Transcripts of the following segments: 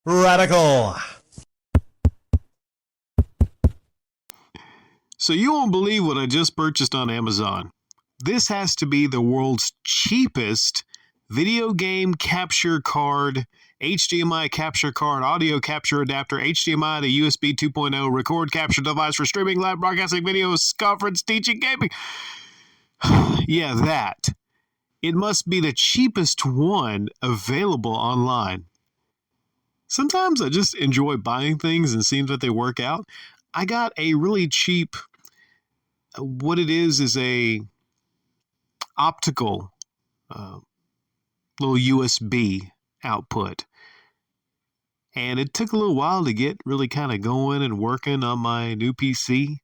Radical. So you won't believe what I just purchased on Amazon. This has to be the world's cheapest video game capture card, HDMI capture card, audio capture adapter, HDMI to USB 2.0 record capture device for streaming, live broadcasting, videos, conference, teaching, gaming. Yeah, that. It must be the cheapest one available online. Sometimes I just enjoy buying things and seeing that they work out. I got a really cheap, what it is a optical little USB output. And it took a little while to get really kind of going and working on my new PC.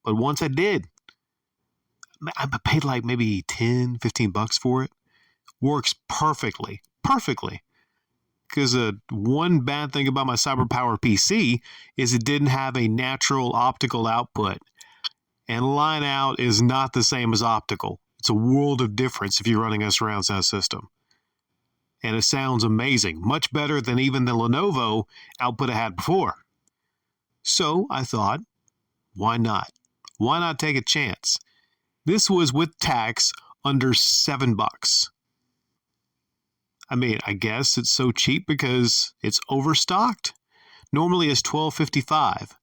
But once I did, I paid like maybe 10, 15 bucks for it. Works perfectly. Because one bad thing about my CyberPower PC is it didn't have a natural optical output. And line out is not the same as optical. It's a world of difference if you're running a surround sound system. And it sounds amazing. Much better than even the Lenovo output I had before. So I thought, why not? Why not take a chance? This was with tax under $7. I mean, I guess it's so cheap because it's overstocked. Normally it's $12.55.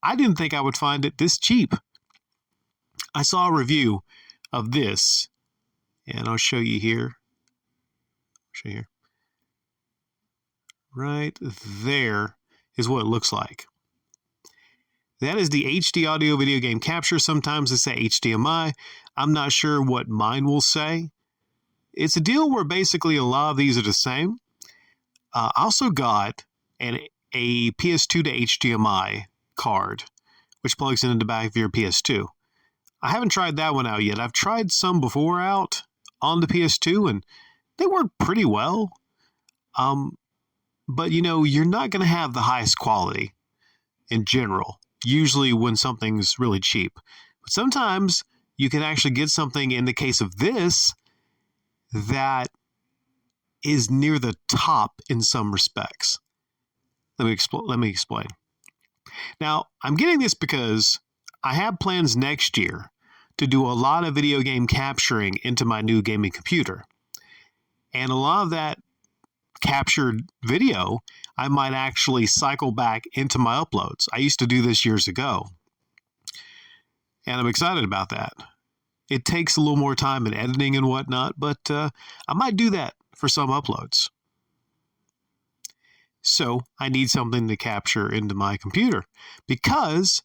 I didn't think I would find it this cheap. I saw a review of this, and I'll show you here. Right there is what it looks like. That is the HD audio video game capture. Sometimes it's a HDMI. I'm not sure what mine will say. It's a deal where basically a lot of these are the same. I also got a PS2 to HDMI card, which plugs into the back of your PS2. I haven't tried that one out yet. I've tried some before out on the PS2, and they work pretty well. But, you're not going to have the highest quality in general, usually when something's really cheap. But sometimes you can actually get something, in the case of this, that is near the top in some respects. Let me explain. Now, I'm getting this because I have plans next year to do a lot of video game capturing into my new gaming computer. And a lot of that captured video, I might actually cycle back into my uploads. I used to do this years ago. And I'm excited about that. It takes a little more time in editing and whatnot, but I might do that for some uploads. So I need something to capture into my computer because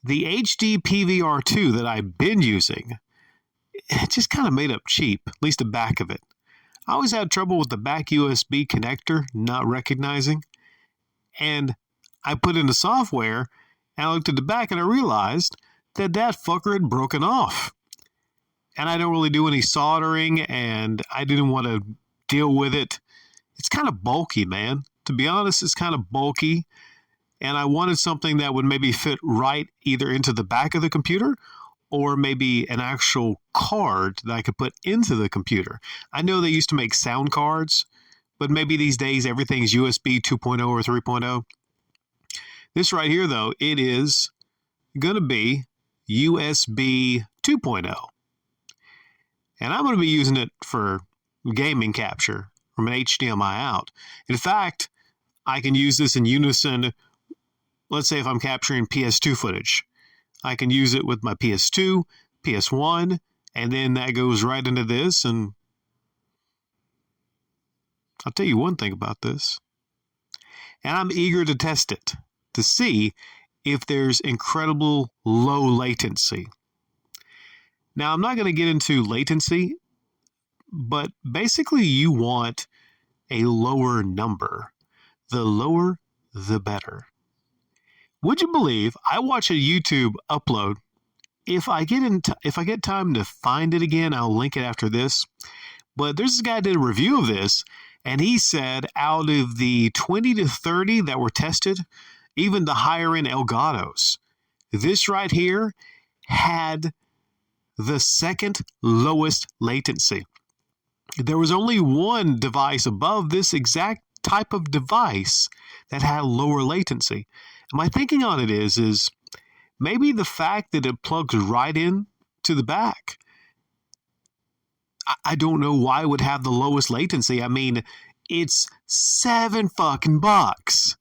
the HD PVR2 that I've been using, it just kind of made up cheap, at least the back of it. I always had trouble with the back USB connector not recognizing, and I put in the software and I looked at the back and I realized that fucker had broken off. And I don't really do any soldering, and I didn't want to deal with it. It's kind of bulky, man. To be honest, it's kind of bulky, and I wanted something that would maybe fit right either into the back of the computer or maybe an actual card that I could put into the computer. I know they used to make sound cards, but maybe these days everything's USB 2.0 or 3.0. This right here, though, it is going to be USB 2.0. And I'm going to be using it for gaming capture from an HDMI out. In fact, I can use this in unison. Let's say if I'm capturing PS2 footage, I can use it with my PS2, PS1, and then that goes right into this. And I'll tell you one thing about this. And I'm eager to test it to see if there's incredible low latency. Now, I'm not going to get into latency, but basically you want a lower number. The lower, the better. Would you believe I watch a YouTube upload? If I get time to find it again, I'll link it after this. But there's this guy that did a review of this, and he said out of the 20 to 30 that were tested, even the higher end Elgatos, this right here had the second lowest latency. There was only one device above this exact type of device that had lower latency. And my thinking on it is maybe the fact that it plugs right in to the back. I don't know why it would have the lowest latency. I mean, it's $7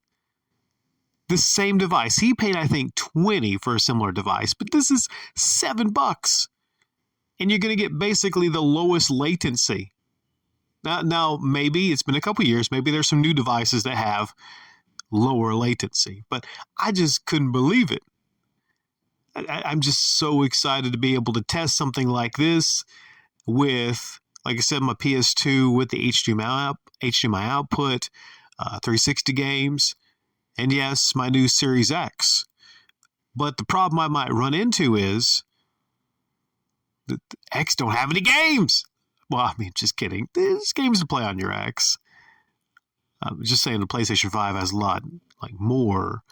the same device. He paid, I think, $20 for a similar device, but this is $7. And you're going to get basically the lowest latency. Now, maybe it's been a couple years. Maybe there's some new devices that have lower latency, but I just couldn't believe it. I'm just so excited to be able to test something like this with, like I said, my PS2 with the HDMI output, 360 games, and yes, my new Series X. But the problem I might run into is that the X don't have any games. Well, I mean, just kidding. There's games to play on your X. I'm just saying the PlayStation 5 has a lot, more,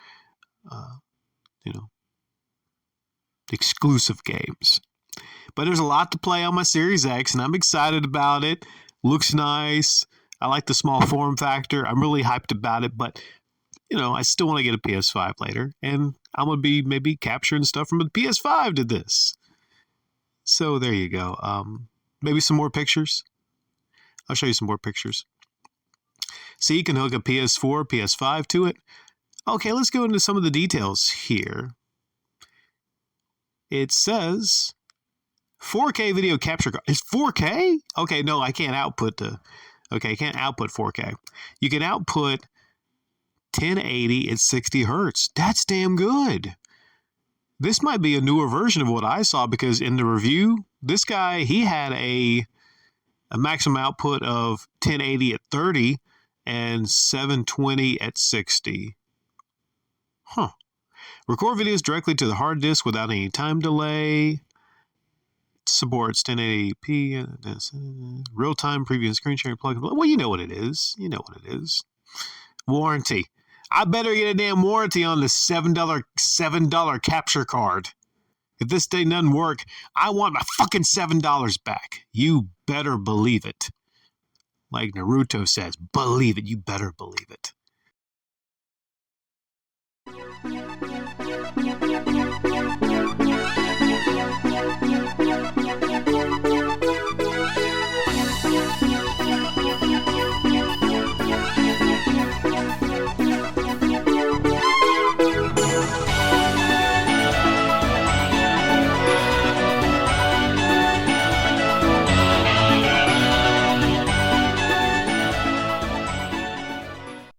exclusive games. But there's a lot to play on my Series X, and I'm excited about it. Looks nice. I like the small form factor. I'm really hyped about it, but, I still want to get a PS5 later, and I'm going to be maybe capturing stuff from the PS5 to this. So there you go. Maybe some more pictures. I'll show you some more pictures. So you can hook a PS4, PS5 to it. Okay, let's go into some of the details here. It says 4K video capture card. It's 4K? Okay, no, I can't output I can't output 4K. You can output 1080 at 60 hertz. That's damn good. This might be a newer version of what I saw, because in the review, this guy, he had a maximum output of 1080 at 30 and 720 at 60. Huh. Record videos directly to the hard disk without any time delay. Supports 1080p, real-time preview and screen sharing plugin. Well, you know what it is. Warranty. I better get a damn warranty on the $7 capture card. If this thing doesn't work, I want my fucking $7 back. You better believe it. Like Naruto says, believe it. You better believe it.